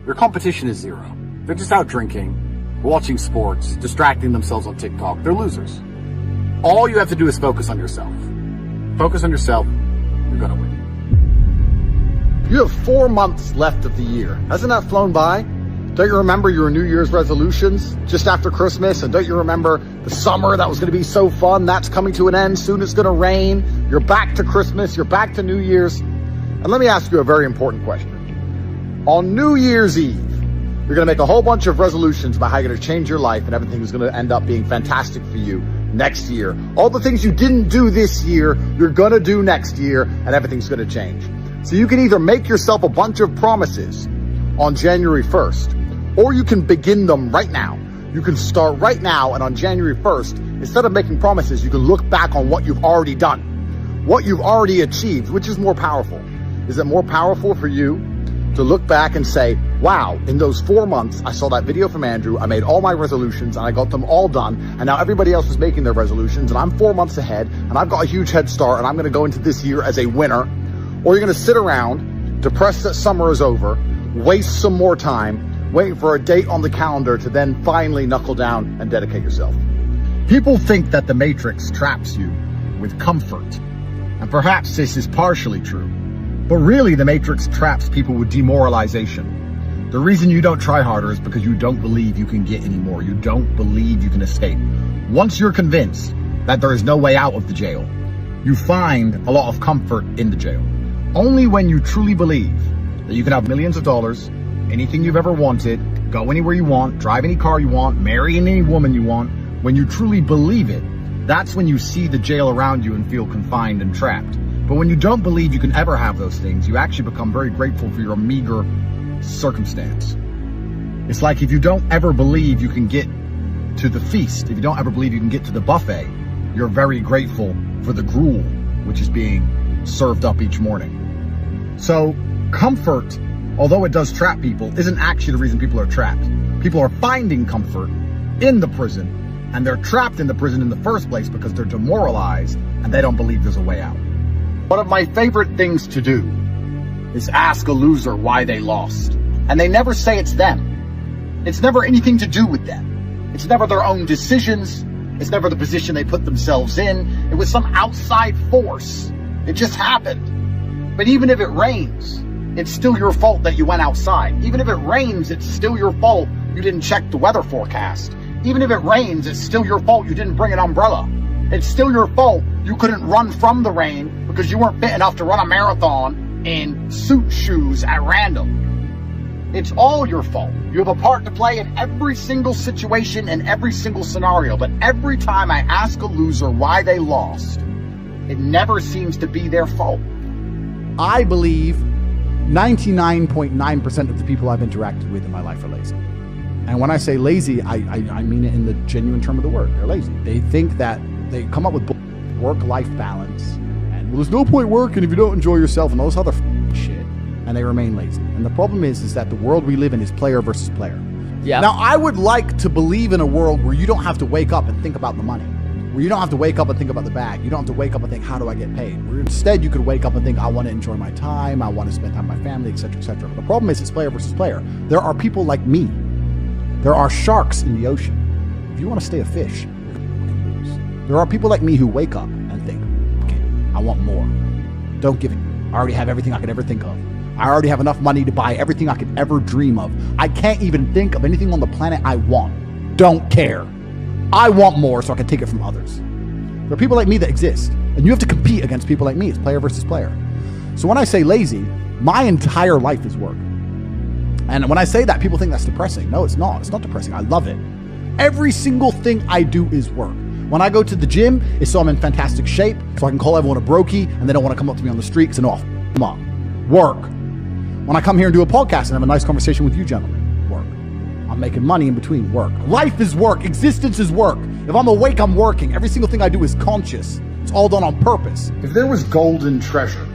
Your competition is zero. They're just out drinking, watching sports, distracting themselves on TikTok. They're losers. All you have to do is focus on yourself. Focus on yourself, you're gonna win. You have 4 months left of the year. Hasn't that flown by? Don't you remember your New Year's resolutions just after Christmas? And don't you remember the summer that was gonna be so fun? That's coming to an end. Soon it's gonna rain. You're back to Christmas. You're back to New Year's. And let me ask you a very important question. On New Year's Eve, you're gonna make a whole bunch of resolutions about how you're gonna change your life and everything is gonna end up being fantastic for you next year. All the things you didn't do this year, you're gonna do next year, and everything's gonna change. So you can either make yourself a bunch of promises on January 1st, or you can begin them right now. You can start right now, and on January 1st, instead of making promises, you can look back on what you've already done, what you've already achieved. Which is more powerful? Is it more powerful for you to look back and say, wow, in those 4 months, I saw that video from Andrew, I made all my resolutions and I got them all done, and now everybody else is making their resolutions and I'm 4 months ahead and I've got a huge head start and I'm gonna go into this year as a winner? Or you're gonna sit around, depressed that summer is over, waste some more time, waiting for a date on the calendar to then finally knuckle down and dedicate yourself. People think that the Matrix traps you with comfort, and perhaps this is partially true. But really, the Matrix traps people with demoralization. The reason you don't try harder is because you don't believe you can get any more. You don't believe you can escape. Once you're convinced that there is no way out of the jail, you find a lot of comfort in the jail. Only when you truly believe that you can have millions of dollars, anything you've ever wanted, go anywhere you want, drive any car you want, marry any woman you want, when you truly believe it, that's when you see the jail around you and feel confined and trapped. But when you don't believe you can ever have those things, you actually become very grateful for your meager circumstance. It's like if you don't ever believe you can get to the feast, if you don't ever believe you can get to the buffet, you're very grateful for the gruel, which is being served up each morning. So comfort, although it does trap people, isn't actually the reason people are trapped. People are finding comfort in the prison, and they're trapped in the prison in the first place because they're demoralized and they don't believe there's a way out. One of my favorite things to do is ask a loser why they lost. And they never say it's them. It's never anything to do with them. It's never their own decisions. It's never the position they put themselves in. It was some outside force. It just happened. But even if it rains, it's still your fault that you went outside. Even if it rains, it's still your fault you didn't check the weather forecast. Even if it rains, it's still your fault you didn't bring an umbrella. It's still your fault you couldn't run from the rain because you weren't fit enough to run a marathon in suit shoes at random. It's all your fault. You have a part to play in every single situation and every single scenario. But every time I ask a loser why they lost, it never seems to be their fault. I believe 99.9% of the people I've interacted with in my life are lazy. And when I say lazy, I mean it in the genuine term of the word. They're lazy. They think that they come up with work-life balance, and well, there's no point working if you don't enjoy yourself and all this other shit, and they remain lazy. And the problem is that the world we live in is player versus player. Yeah. Now, I would like to believe in a world where you don't have to wake up and think about the money, where you don't have to wake up and think about the bag, you don't have to wake up and think, how do I get paid? Where instead you could wake up and think, I want to enjoy my time, I want to spend time with my family, etc., etc. But the problem is it's player versus player. There are people like me. There are sharks in the ocean. If you want to stay a fish, you're gonna lose. There are people like me who wake up and think, okay, I want more. Don't give it. I already have everything I could ever think of. I already have enough money to buy everything I could ever dream of. I can't even think of anything on the planet I want. Don't care. I want more so I can take it from others. There are people like me that exist, and you have to compete against people like me. It's player versus player. So when I say lazy, my entire life is work. And when I say that, people think that's depressing. No, it's not. It's not depressing. I love it. Every single thing I do is work. When I go to the gym, it's so I'm in fantastic shape, so I can call everyone a brokey, and they don't want to come up to me on the street because they know I'll f them up. Work. When I come here and do a podcast and have a nice conversation with you gentlemen, work. I'm making money in between, work. Life is work. Existence is work. If I'm awake, I'm working. Every single thing I do is conscious. It's all done on purpose. If there was golden treasure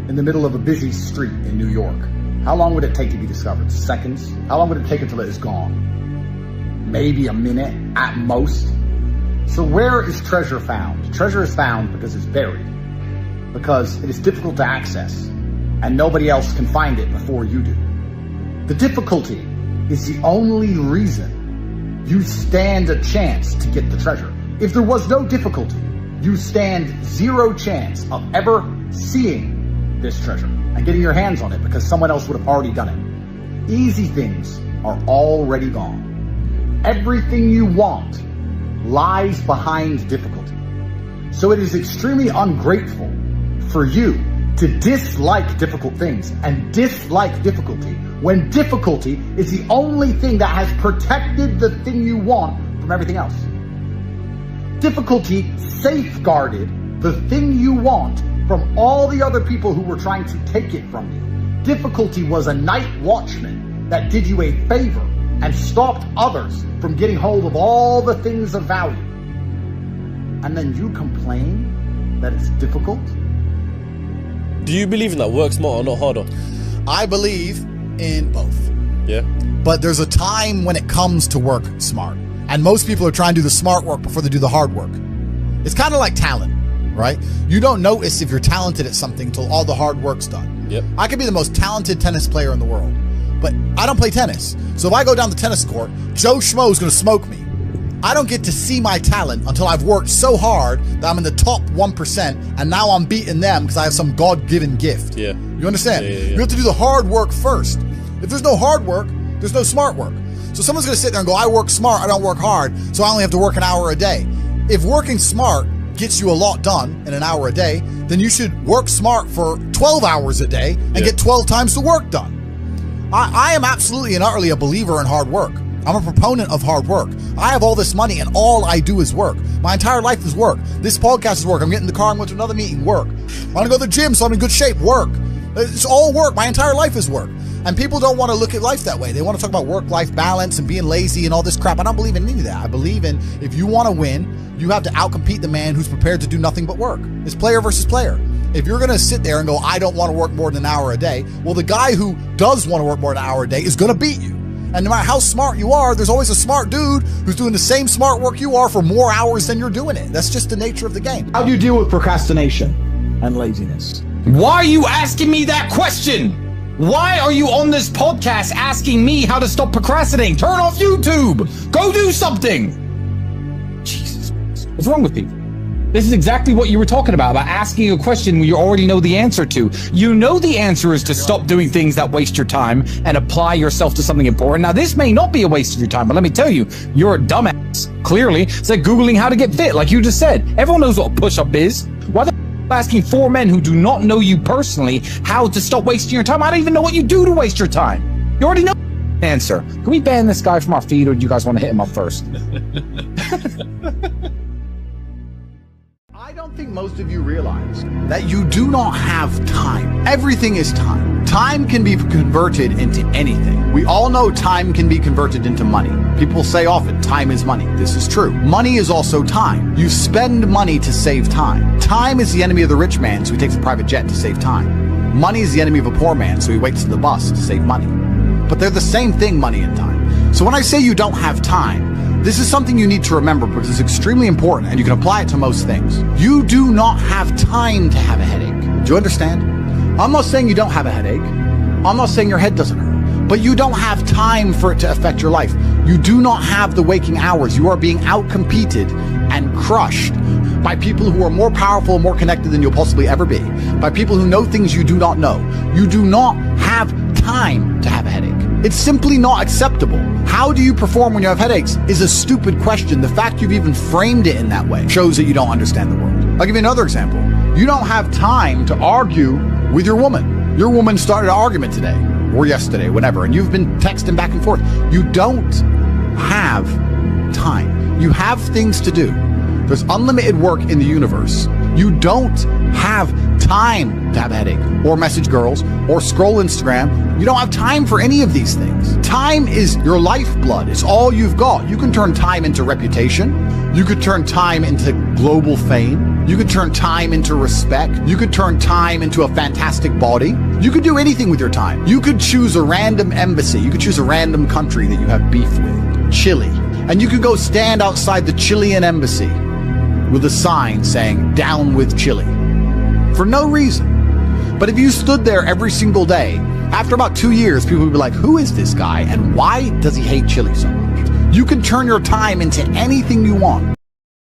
in the middle of a busy street in New York, how long would it take to be discovered? Seconds? How long would it take until it is gone? Maybe a minute at most. So where is treasure found? Treasure is found because it's buried, because it is difficult to access, and nobody else can find it before you do. The difficulty is the only reason you stand a chance to get the treasure. If there was no difficulty, you stand zero chance of ever seeing this treasure and getting your hands on it because someone else would have already done it. Easy things are already gone. Everything you want lies behind difficulty. So it is extremely ungrateful for you to dislike difficult things and dislike difficulty when difficulty is the only thing that has protected the thing you want from everything else. Difficulty safeguarded the thing you want from all the other people who were trying to take it from you. Difficulty was a night watchman that did you a favor and stopped others from getting hold of all the things of value. And then you complain that it's difficult? Do you believe in that? Work smarter, not harder? I believe in both. Yeah. But there's a time when it comes to work smart. And most people are trying to do the smart work before they do the hard work. It's kind of like talent, right? You don't notice if you're talented at something until all the hard work's done. Yep. I could be the most talented tennis player in the world, but I don't play tennis. So if I go down the tennis court, Joe Schmo is going to smoke me. I don't get to see my talent until I've worked so hard that I'm in the top 1%, and now I'm beating them because I have some God-given gift. Yeah. You understand? Yeah. You have to do the hard work first. If there's no hard work, there's no smart work. So someone's going to sit there and go, I work smart, I don't work hard, so I only have to work an hour a day. If working smart gets you a lot done in an hour a day, then you should work smart for 12 hours a day and get 12 times the work done. I am absolutely and utterly a believer in hard work. I'm a proponent of hard work. I have all this money and all I do is work. My entire life is work. This podcast is work. I'm getting in the car, I'm going to another meeting, work. I want to go to the gym so I'm in good shape, work. It's all work. My entire life is work. And people don't want to look at life that way. They want to talk about work-life balance and being lazy and all this crap. I don't believe in any of that. I believe in if you want to win, you have to outcompete the man who's prepared to do nothing but work. It's player versus player. If you're going to sit there and go, I don't want to work more than an hour a day, well, the guy who does want to work more than an hour a day is going to beat you. And no matter how smart you are, there's always a smart dude who's doing the same smart work you are for more hours than you're doing it. That's just the nature of the game. How do you deal with procrastination and laziness? Why are you asking me that question? Why are you on this podcast asking me how to stop procrastinating? Turn off YouTube. Go do something. Jesus, what's wrong with people? This is exactly what you were talking about asking a question you already know the answer to. You know the answer is to stop doing things that waste your time and apply yourself to something important. Now, this may not be a waste of your time, but let me tell you, you're a dumbass. Clearly, it's like Googling how to get fit, like you just said. Everyone knows what a push-up is. Why the asking 4 men who do not know you personally how to stop wasting your time? I don't even know what you do to waste your time. You already know the answer. Can we ban this guy from our feed, or do you guys want to hit him up first? I don't think most of you realize that you do not have time. Everything is time. Time can be converted into anything. We all know time can be converted into money. People say often, time is money. This is true. Money is also time. You spend money to save time. Time is the enemy of the rich man, so he takes a private jet to save time. Money is the enemy of a poor man, so he waits in the bus to save money. But they're the same thing, money and time. So when I say you don't have time, this is something you need to remember because it's extremely important and you can apply it to most things. You do not have time to have a headache. Do you understand? I'm not saying you don't have a headache. I'm not saying your head doesn't hurt. But you don't have time for it to affect your life. You do not have the waking hours. You are being outcompeted and crushed by people who are more powerful and more connected than you'll possibly ever be. By people who know things you do not know. You do not have time to have a headache. It's simply not acceptable. How do you perform when you have headaches is a stupid question. The fact you've even framed it in that way shows that you don't understand the world. I'll give you another example. You don't have time to argue with your woman. Your woman started an argument today or yesterday, whatever, and you've been texting back and forth. You don't have time. You have things to do. There's unlimited work in the universe. You don't have time to have a headache or message girls or scroll Instagram. You don't have time for any of these things. Time is your lifeblood. It's all you've got. You can turn time into reputation. You could turn time into global fame. You could turn time into respect. You could turn time into a fantastic body. You could do anything with your time. You could choose a random embassy. You could choose a random country that you have beef with. Chile. And you could go stand outside the Chilean embassy with a sign saying, "Down with Chile," for no reason. But if you stood there every single day After about 2 years, people will be like, who is this guy and why does he hate chili so much? You can turn your time into anything you want.